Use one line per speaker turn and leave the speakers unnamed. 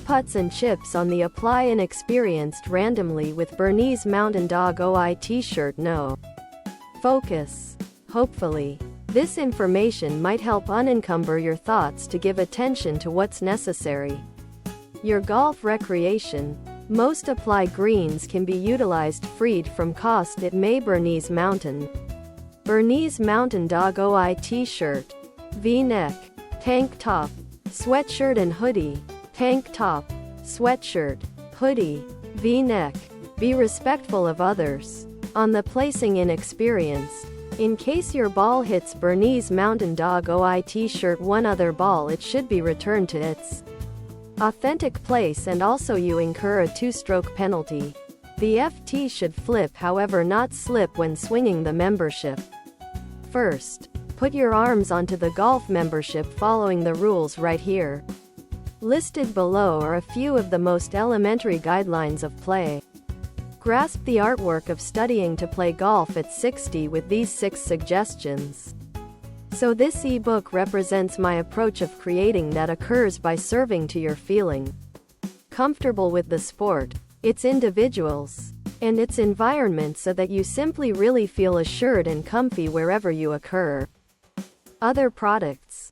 putts and chips on the apply inexperienced randomly with Bernese Mountain Dog OI t-shirt. No focus. Hopefully, this information might help unencumber your thoughts to give attention to what's necessary. Your golf recreation. Most apply greens can be utilized freed from cost at Bernese Mountain Dog OI t-shirt, V-neck, tank top, sweatshirt and hoodie, tank top, sweatshirt, hoodie, V-neck. Be respectful of others. On the placing inexperienced. In case your ball hits Bernese Mountain Dog OI t-shirt one other ball, it should be returned to its authentic place, and also you incur a 2-stroke penalty. The FT should flip, however not slip when swinging the membership. First, put your arms onto the golf membership following the rules right here. Listed below are a few of the most elementary guidelines of play. Grasp the artwork of studying to play golf at 60 with these 6 suggestions. So this ebook represents my approach of creating that occurs by serving to your feeling comfortable with the sport, its individuals, and its environment, so that you simply really feel assured and comfy wherever you occur. Other products.